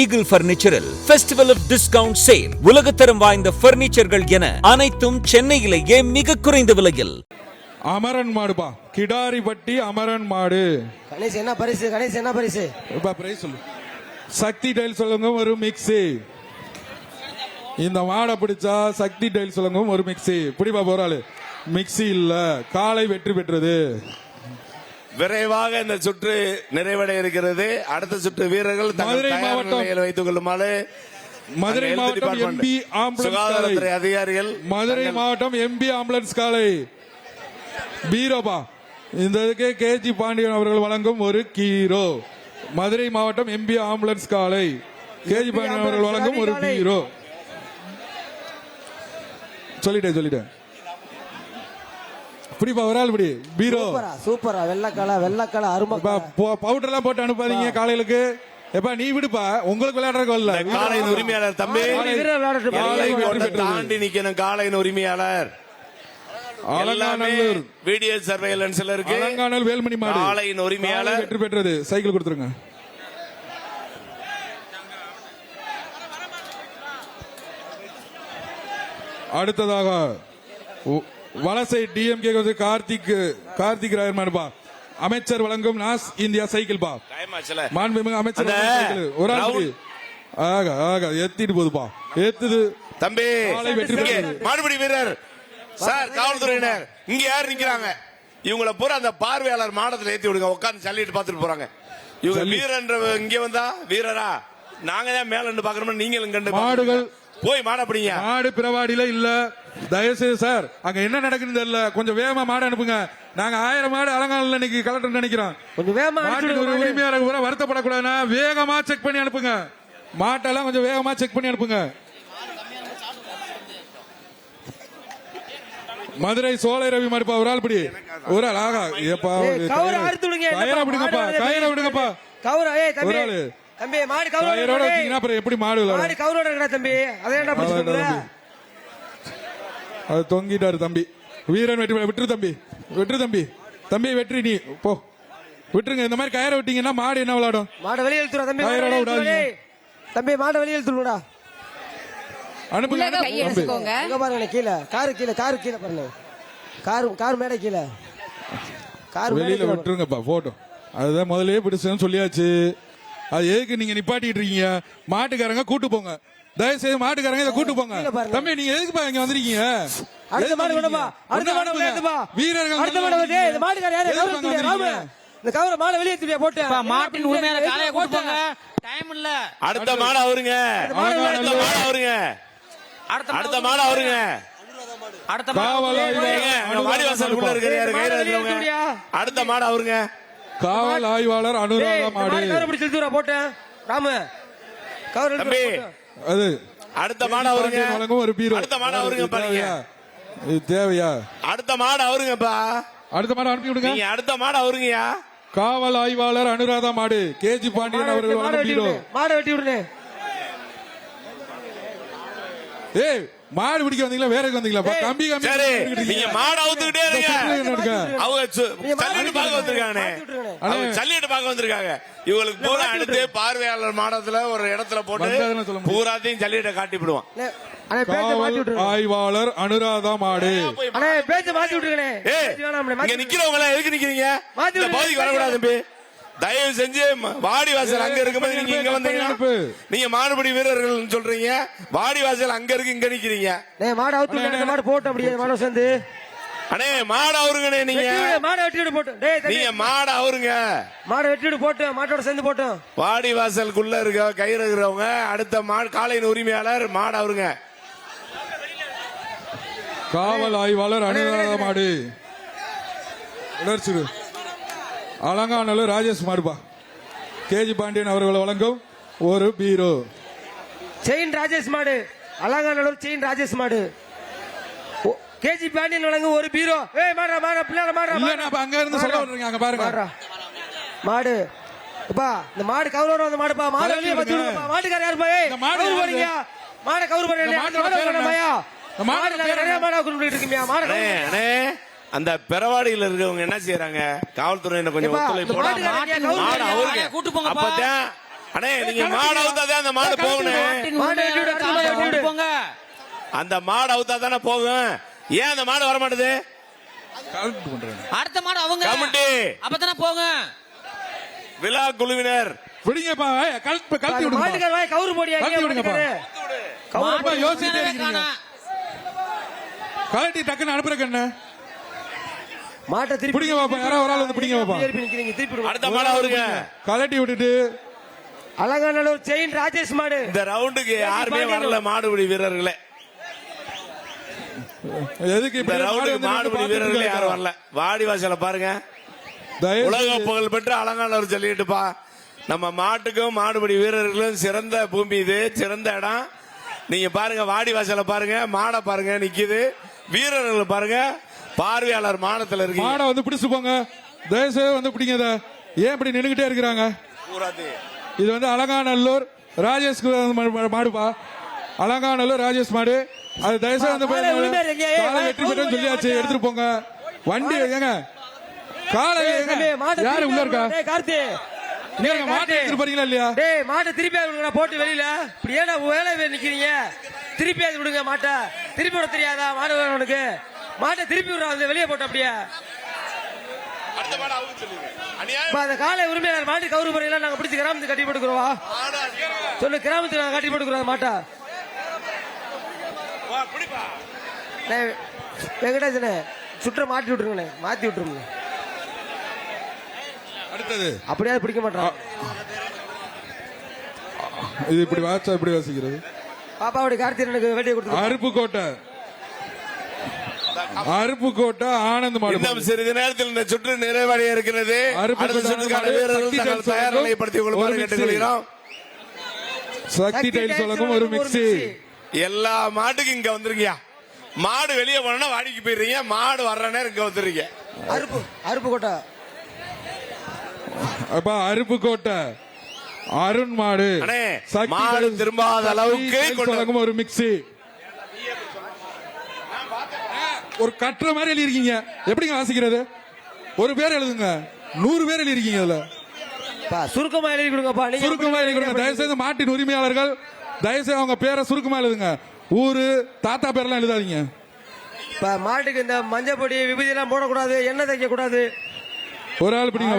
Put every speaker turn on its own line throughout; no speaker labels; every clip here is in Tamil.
ஈகிள் பர்னிச்சரில் ஃபெஸ்டிவல் ஆஃப் டிஸ்கவுண்ட் சேல். உலகத்தரம் வாய்ந்த பர்னிச்சர்கள் என அனைத்தும் சென்னையிலேயே மிக குறைந்த விலையில்.
அமரன் மாடுப்பா, கிடாரிப்பட்டி அமரன் மாடு.
கணேஷ் என்ன பரிசு? கணேஷ் என்ன பரிசு?
பிரைஸ் சொல்லு. சக்தி டைல் சொல்லுங்க ஒரு மிக்ஸி. இந்த மாடை பிடிச்சா சக்தி டைல் சொல்லுங்க ஒரு மிக்ஸி. பிடிப்பா போறாளு. மிக்ஸி இல்ல, காலை வெற்றி பெற்றது.
விரைவாக இந்த சுற்று நிறைவடைய இருக்கிறது. அடுத்த சுற்று வீரர்கள்
மதுரை மாவட்டம்
வைத்துக் கொள்ளுமாறு
மதுரை மாவட்டம் எம்பி ஆம்புலன்ஸ்
சுகாதாரத்துறை அதிகாரிகள்.
மதுரை மாவட்டம் எம்பி ஆம்புலன்ஸ் காலை பீரோபா. இந்த கேஜி பாண்டியன் அவர்கள் வழங்கும் ஒரு கீரோ. மதுரை மாவட்டம் எம்பி ஆம்புலன்ஸ் காலை கேஜி பாண்டியன் அவர்கள் வழங்கும் ஒரு பீரோ. சொல்லிட்டேன். இப்படிப்பா ஒரு ஆள் இப்படி பீரோ.
சூப்பரா வெள்ளக்கால அருமை.
பவுடர் எல்லாம் போட்டு அனுப்பாதீங்க காலையிலுக்கு. எப்பா நீ விடுப்பா, உங்களுக்கு விளையாடுறதுக்கு வரல.
காலையின் உரிமையாளர் தம்பி தாண்டி நிக்கணும். காலையின் உரிமையாளர்
அலங்காநல்லூர்
வீடியோ சர்வேலன்ஸ்ல இருக்கு.
அலங்காநல்லூர் வேல்மணி மாடு
காலையின் உரிமையாளர்
வெற்றி பெற்றது. சைக்கிள் கொடுத்துருங்க. அடுத்ததாக வலசை டிஎம்கே கார்த்திக் ராயர் மாடுபா. அமைச்சர் வழங்கும் நாஸ் இந்தியா சைக்கிள் பா. மாண்புமிகு அமைச்சர் ஒரு ஆள் ஏத்திட்டு போதுப்பா. ஏத்துது
தம்பி.
வெற்றி பெற்றது.
மாடுபிடி வீரர் சார், காவல்துறையினர் இங்க யார் நிக்கிறாங்க? இவங்களை பூரா அந்த பார்வையாளர் மாடத்துல ஏத்தி விடுங்க. உட்கார்ந்து சல்லிட்டு பாத்துட்டு போறாங்க. இவங்க வீரன்ற இங்க வந்தா வீரரா, நாங்க தான் மேல இருந்து பாக்குறோம். நீங்களும் கண்டு
மாடுகள்
போய் மாட பிடிங்க.
மாடு பிறவாடியில இல்ல. தயவுசெய்து சார், அங்க என்ன நடக்குன்னு தெரியல, கொஞ்சம் வேகமா மாடு அனுப்புங்க. நாங்க 1000 மாடு அலங்காநல்லூர்ல இன்னைக்கு கலெக்டர் நினைக்கிறோம்.
கொஞ்சம் வேகமா
உரிமையாளர் கூட வருத்தப்படக்கூடாதுன்னா வேகமா செக் பண்ணி அனுப்புங்க. மாட்டெல்லாம் கொஞ்சம் வேகமா செக் பண்ணி அனுப்புங்க. மதுரை சோலை ரவி மாடுப்பா. ஒரு ஆள் பிடி. ஒரு ஆள் ஆகா. ஏப்பா கயிறை விடுங்கப்பா. ஒரு ஆளு
தம்பி மாடு கவுரோட
வச்சீங்கன்னா அப்புறம் எப்படி மாடு
மாடு கவுரோட இருக்கா தம்பி? அதே என்ன பிரச்சனை?
அது தொங்கிட்டாரு தம்பி. வீரன் வெற்றி. விட்டுரு தம்பி வெற்றி. நீ போ விட்டுருங்க. இந்த மாதிரி கயிறை விட்டீங்கன்னா மாடு என்ன விளையாடும்?
மாடு வெளியே இழுத்துறா தம்பி.
கயிறோட விடாதீங்க
தம்பி. மாடு வெளியே இழுத்துடுடா.
அனுப்புங்க.
இங்க பாருங்க, கீழே காரு கீழே பாருங்க. கார் மேடை கீழே. கார்
வெளியில விட்டுருங்கப்பா. போட்டோம். அதுதான் முதல்லயே பிடிச்சதுன்னு சொல்லியாச்சு. அது எதுக்கு நீங்க நிப்பாட்டிட்டு இருக்கீங்க? மாட்டுக்காரங்க கூட்டு போங்க. தயவுசெய்து மாட்டுக்காரங்க இதை கூட்டு போங்க. தம்பி நீங்க எதுக்குப்பா இங்க வந்திருக்கீங்க?
அடுத்த மாடு விடுப்பா. அடுத்த மாடு விளையாடுப்பா.
வீரர்கள்
அடுத்த மாடு வந்து இந்த மாட்டுக்கார யாரே கவுரத்துறியா ராம? இந்த கவுர மாட வெளியே தூக்கியா போட்டு.
மாட்டின் உரிமையாளர் காலைய கூட்டு போங்க. டைம் இல்ல.
அடுத்த மாடு அவருங்க. அடுத்த மாடு அவருங்க.
அடுத்த மாடு
வாடிவாசலுக்குள்ள இருக்கிற அடுத்த மாடு அவருங்க.
காவல் ஆய்வாளர் அனுராதா மாடு
போட்டு ராம கவுர
தம்பி.
அது
அடுத்த மாடு அவருங்க.
வழங்கும் ஒரு பீரோ.
அடுத்த மாடு அவருங்க. பாருங்க,
இது தேவையா?
அடுத்த மாடு அவருங்கப்பா.
அடுத்த மாடு அனுப்பி விடுங்க.
நீங்க அடுத்த மாடு அவருங்கயா.
காவல் ஆய்வாளர் அனுராதா மாடு கேஜி பாண்டியன் அவர்கள் வழங்கும் பீரோ.
மாடு வெட்டி விடுனே.
ஏய் மாடு பிடிக்க வந்தீங்களா? வேற வந்தீங்களா? கம்பி
நீங்க மாடு அவுத்துக்கிட்டே இருங்க. அவங்க சல்லிட்டு பார்க்க வந்திருக்காங்க. சல்லிட்டு பார்க்க வந்திருக்காங்க. இவங்களுக்கு பூரா அடுத்து பார்வையாளர் மாடத்துல ஒரு இடத்துல போட்டு பூராத்தையும் சல்லிட்ட காட்டி விடுவான்.
ஆய்வாளர் அனுராதா மாடு.
பேச்சு மாத்தி விட்டுருக்கேன்.
இங்க நிக்கிறவங்க எதுக்கு நிக்கிறீங்க? இந்த பகுதிக்கு வரக்கூடாது தம்பி. தயவு செஞ்சு வாடிவாசல் அங்க இருக்கும்போது நீங்க இங்க வந்தீங்கன்னா நீங்க மாடுபிடி வீரர்கள் சொல்றீங்க. வாடிவாசல் அங்க இருக்கு, இங்க நிக்கிறீங்க.
மாடு அவுத்து மாடு போட்டு அப்படியே மாடு சேர்ந்து.
அண்ணே மாடு அவருங்கண்ணே. நீங்க
மாடு வெட்டிட்டு போட்டு.
நீங்க மாடு அவருங்க.
மாடு வெட்டிட்டு போட்டு மாட்டோட சேர்ந்து போட்டோம்.
வாடிவாசலுக்குள்ள இருக்க கயிறு இருக்கிறவங்க அடுத்த மாடு காலையின் உரிமையாளர் மாடு அவருங்க.
காவல் ஆய்வாளர் அனுராதா மாடு. அலங்காநல்லூர் ராஜேஷ் மாடுபா. கேஜி பாண்டியன் அவர்கள் வழங்கும் ஒரு பீரோ.
செயின் ராஜேஷ் மாடு. அலங்காநல்லூர் செயின் ராஜேஷ் மாடு. கேஜி பாண்டியன் வழங்கும் ஒரு பீரோ. ஏய் மாடு பிள்ளைல மாடு.
அங்க இருந்து சொல்ல வர்றீங்க. அங்க பாருங்க
மாடு. அப்பா இந்த மாடு கவுரோட வந்த மாடுப்பா. மாடு வெளிய வந்து விடுங்கப்பா. மாட்டுக்கார யார் பா? ஏய் மாடு போறீங்க. மாடு கவுர் பண்ணல. மாடு பண்ணமையா? மாடு நிறைய மாடு கூட்டிட்டு இருக்கீங்க. மாடு
அண்ணே அந்த பெறவாடியில் இருக்கவங்க என்ன செய்யறாங்க? காவல்துறையினர் கொஞ்சம் ஒத்துழைப்பு.
கூட்டு போங்க.
அப்பதான் அண்ணே நீங்க மாடு அவுத்தாதான் அந்த மாடு போகணும்.
மாட்டின் உரிமையாளரோட காளையை கூட்டு போங்க.
அந்த மாடு அவுத்தா தானே போகும். ஏன் அந்த மாடு வர மாட்டேது?
அடுத்த மாடு அவங்க
கமிட்டி
அப்பதானே போங்க.
விழா குழுவினர்
விடுங்கப்பா, கழட்டி விடுங்க.
மாட்டுக்கார வாய் கவுரு போடியா
கழட்டி விடுங்கப்பா. கவுருப்பா, யோசிச்சுட்டே இருக்கீங்க. கழட்டி டக்குன்னு அனுப்புறக்கு என்ன?
மாட்டை திருப்பி
பிடிங்க பாப்பா, யாராவது ஒரு ஆள் வந்து பிடிங்க பாப்பா.
திருப்பி நிக்கிறீங்க, திருப்பி விடுங்க.
அடுத்த மாடு அவருங்க
கழட்டி விட்டுட்டு
அலங்காநல்லூர் செயின் ராஜேஷ் மாடு.
இந்த ரவுண்டுக்கு யாருமே வரல மாடுபிடி வீரர்களே.
எதுக்கு
இந்த
இப்படி
ரவுண்டுக்கு மாடுபிடி வீரர்களே யாரும் வரல. வாடி வாசல பாருங்க. உலக புகழ் பெற்ற அலங்காநல்லூர் சொல்லிட்டுப்பா. நம்ம மாட்டுக்கும் மாடுபிடி வீரர்களும் சிறந்த பூமி இது, சிறந்த இடம். நீங்க பாருங்க, வாடி வாசல பாருங்க, மாடை பாருங்க நிக்குது, வீரர்கள் பாருங்க, பார்வையாளர் மாடத்துல இருக்கு.
மாடை வந்து பிடிச்சு போங்க, தயவுசெய்து வந்து பிடிங்க. இதை ஏன் இப்படி நின்னுகிட்டே இருக்கிறாங்க? இது வந்து அலங்காநல்லூர் ராஜேஷ் மாடுப்பா, அலங்காநல்லூர் ராஜேஷ் மாடு. அது தயவுசெய்து வந்து காலை வெற்றி பெற்றேன்னு சொல்லியாச்சு, எடுத்துட்டு போங்க. வண்டி ஏங்க காலை யாரு உள்ள இருக்கா?
கார்த்தி
மாட்டை எடுத்துட்டு போறீங்களா இல்லையா?
டேய் மாட்டை திருப்பி விடுங்க, போட்டு வெளியில இப்படி ஏன்னா வேலை நிக்கிறீங்க. திருப்பி அது விடுங்க, மாட்டை திருப்பி விட தெரியாதா? மாடு வேணும் உனக்கு, மாட்டை திருப்பி விடுறா, வெளியே போட்ட அப்படியே. அந்த காலை உரிமையாளர் மாட்டு கவுரு முறையெல்லாம் நாங்க பிடிச்சி கிராமத்துக்கு கட்டி போட்டுக்கிறோம். சொல்லு, கிராமத்துக்கு நாங்க கட்டி போட்டுக்கிறோம் மாட்டை. வெங்கடேசனே சுற்ற மாட்டி விட்டுருங்கண்ணே, மாத்தி விட்டுருங்க.
அடுத்தது
அப்படியே பிடிக்க மாட்டான்.
இது இப்படி வாச்சா இப்படி வாசிக்கிறது.
பாப்பாவுடைய கார்த்திகனுக்கு வேட்டியை கொடுத்து
அருப்புக்கோட்டை, அருப்புக்கோட்டை ஆனந்த் மாடு.
இன்னும் சிறிது நேரத்தில் இந்த சுற்று நிறைவடைய இருக்கிறது.
சக்தி டைல்ஸ் வழங்கும் ஒரு மிக்ஸி.
எல்லா மாட்டுக்கும் இங்க வந்துருங்கயா. மாடு வெளியே போனா வாடிக்கு போயிடுறீங்க, மாடு வர்ற நேரம் இங்க வந்துருங்க.
அருப்புக்கோட்டை
அப்பா, அருப்புக்கோட்டை அருண் மாடு.
மாடு திரும்பாத அளவுக்கு
வழங்கும் ஒரு மிக்ஸி. ஒரு கட்டுற மாதிரி எழுதிருக்கீங்க, எப்படிங்க வாசிக்கிறது? ஒரு பேர் எழுதுங்க, 100 பேர் எழுதிருக்கீங்க. அதுல
சுருக்கமா எழுதி கொடுங்கப்பா.
சுருக்கமா எழுதி கொடுங்க தயவுசெய்து. மாட்டின் உரிமையாளர்கள் தயவுசெய்து அவங்க பேரை சுருக்கமா எழுதுங்க, ஊரு தாத்தா பேரெல்லாம் எழுதாதீங்க.
மாட்டுக்கு இந்த மஞ்சள் பொடி விபூதி எல்லாம் போடக்கூடாது, எண்ணெய் தைக்க கூடாது.
ஒரு ஆள் பிடிங்க,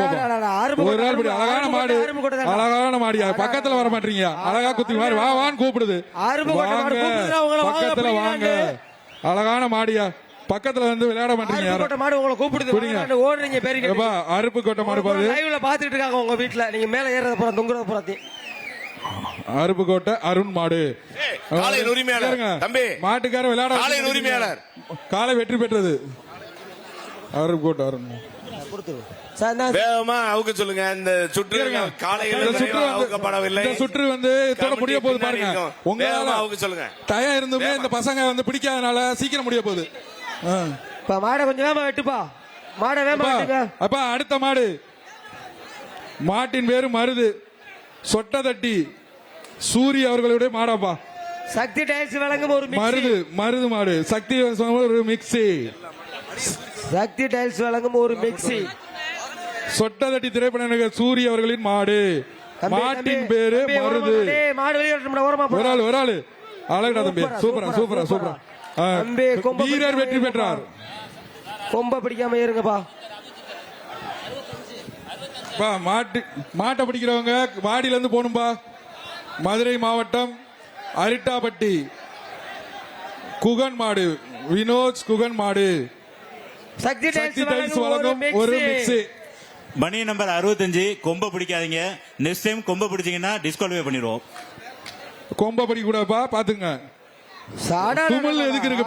ஒரு ஆள் பிடி. அழகான மாடு, அழகான மாடியா, பக்கத்துல வர மாட்டீங்க. அழகா குத்தி மாதிரி வா வான்னு கூப்பிடுது. பக்கத்துல வாங்க, அழகான மாடியா, பக்கத்துல வந்து விளையாட மாட்டீங்க.
மாடு உங்களை கூப்பிடுது, ஓடுறீங்க.
அருப்புக்கோட்டை மாடு பாரு,
லைவ்ல பாத்துட்டு இருக்காங்க உங்க வீட்டுல. நீங்க மேல ஏறத போற தொங்குறத போறாத்தி.
அருப்புக்கோட்டை அருண் மாடு. மாட்டுக்கார விளையாட
உரிமையாளர்
காலை வெற்றி பெற்றது. அருப்புக்கோட்டை அருண்
வேகமா அவுக்க சொல்லுங்க. இந்த சுற்று காலையில் அவுக்கப்படவில்லை.
சுற்று வந்து தொட முடிய போகுது பாருங்க. உங்களால
அவுக்க சொல்லுங்க.
டயம் இருந்துமே இந்த பசங்க வந்து பிடிக்காதனால சீக்கிரம் முடிய போகுது.
மாடை கொஞ்சம் வேகமா வெட்டுப்பா, மாடை வேகமா வெட்டுங்க.
அப்ப அடுத்த மாடு, மாட்டின் பேரு மருது, சொட்டதட்டி சூரிய அவர்களுடைய மாடாப்பா.
சக்தி டைல்ஸ் வழங்கும் ஒரு
மருது, மருது மாடு. சக்தி ஒரு மிக்ஸி,
சக்தி டைல்ஸ் வழங்கும் ஒரு மிக்ஸி.
சொட்டதட்டி திரைப்பட நடிகர் சூரிய அவர்களின் மாடு. மாட்டின் பேரு மருது.
மாடு வெளியே
ஒரு ஆளு, ஒரு ஆளு. அழகா தம்பி, சூப்பரா சூப்பரா சூப்பரா. வீரர் வெற்றி பெற்றார்.
கொம்ப பிடிக்காம இருங்கப்பா.
மாட்டை பிடிக்கிறவங்க வாடியில இருந்து போகணும்பா. மதுரை மாவட்டம் அரிட்டாப்பட்டி குகன் மாடு, வினோத் குகன் மாடு.
சக்தி டைல்ஸ்
வழங்கும் ஒரு மிக்ஸி.
மணி நம்பர் 65. கொம்ப பிடிக்காதீங்க, நெக்ஸ்ட் டைம் கொம்ப பிடிச்சீங்கன்னா டிஸ்குவாலிஃபை பண்ணிடுவோம்.
கொம்ப பிடிக்க கூடாதுப்பா, பாத்துங்க. துமல் எதுக்கு இருக்கு?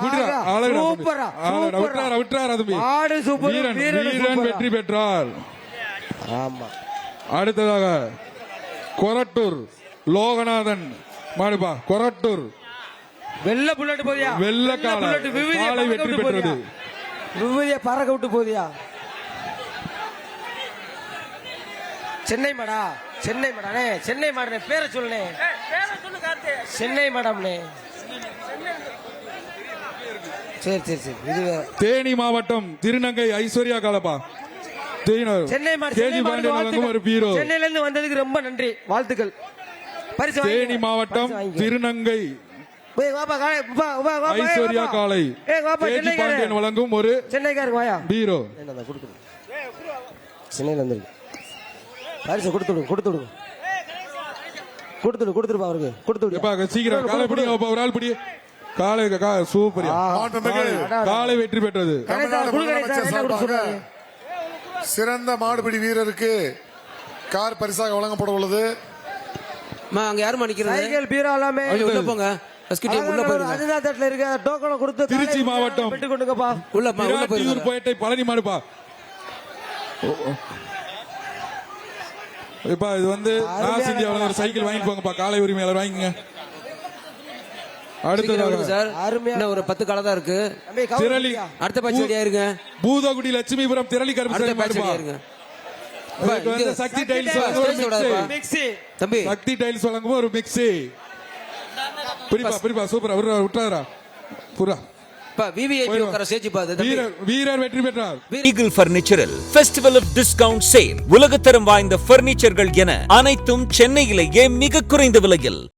வீரன் வெற்றி பெற்றார். அடுத்ததாக கொரட்டூர் லோகநாதன் மாடுபா. கொரட்டூர்
வெள்ள புல்லட் போதியா,
வெள்ள காலை வெற்றி பெற்றது.
விபூதியை பறக்க விட்டு போதியா. சென்னை மாடா, சென்னை மாடானே, சென்னை மாடனே பேரை சொல்லுனே, சென்னை மாடாம்னே. சரி சரி சரி. இது
தேனி மாவட்டம் திருநங்கை ஐஸ்வர்யா காலப்பா.
சென்னை மாடு
கேஜி பாண்டியன் வழங்கும் ஒரு பீரோ.
சென்னையில இருந்து வந்ததுக்கு ரொம்ப நன்றி, வாழ்த்துக்கள். பரிசு
தேனி
வாங்கிக்க.
மாவட்டம்
பரிசு வாங்கிக்க.
திருநங்கை
போய் வாப்பா, காளை, வா, வா, வா, வா,
ஐஸ்வர்யா
வாப்பா.
காளை
வாப்பா,
கேஜி
சென்னைக்காரர்.
பாண்டியன் வழங்கும் ஒரு
சென்னைக்காரருக்கு வாயா.
பீரோ.
என்னடா கொடுக்கணும். சென்னையில இருந்து பரிசு கொடுத்துடுங்க, கொடுத்துடுங்க, கொடுத்துடுப்பா அவருக்கு, கொடுத்துடு.
எப்பா, சீக்கிரம் காலை பிடிங்க, ஒரு ஆள் பிடி. காலை சூப்பர், காலை வெற்றி பெற்றது.
சிறந்த மாடுபிடி வீரருக்கு கார் பரிசாக வழங்கப்பட உள்ளது.
அங்க யாரும் நிக்கிறது?
சைக்கிள் பீரோ எல்லாமே
உள்ள போங்க. உள்ள போயிருங்க.
அதுதான் தட்டுல இருக்க டோக்கனை கொடுத்து
திருச்சி மாவட்டம்
பெற்று கொண்டுங்கப்பா.
உள்ள
விராட்டியூர்
போயிருங்க.
போயிட்டை பழனி மாடுப்பா. இப்பா இது வந்து நாஸ் இந்தியா ஒரு சைக்கிள் வாங்கிட்டு போங்கப்பா, காலை உரிமையாளர் வாங்கிங்க. அடுத்ததாக
சார்,
அருமையா.
இன்னும் ஒரு 10 காலை தான் இருக்கு.
தம்பி, கவுரு
திரளி
பிடியா.
அடுத்த பேட்ச் ரெடியா இருங்க.
பூதகுடி லட்சுமிபுரம் திரளி
அடுத்த
கருப்பு
பேட்ச்
மாடுப்பா.
ரெடியா இருங்க.
இதுக்கு வந்து சக்தி டைல்ஸ் வழங்கும் ஒரு
ஸ்டேஜ் விடாதப்பா.
மிக்ஸி.
மிக்ஸி.
தம்பி
சக்தி டைல்ஸ் வழங்கும் ஒரு மிக்ஸி. பிரிப்பா சூப்பரா விட்டாரா புரா.
விவிஐபி உட்கார ஸ்டேஜ் பாத்து தம்பி.
வீரர் வெற்றி பெற்றார்.
ஈகிள் பர்னிச்சரில் ஃபெஸ்டிவல் ஆஃப் டிஸ்கவுண்ட் சேல். உலகத்தரம் வாய்ந்த பர்னிச்சர்கள் என அனைத்தும் சென்னையிலேயே மிக குறைந்த விலையில்.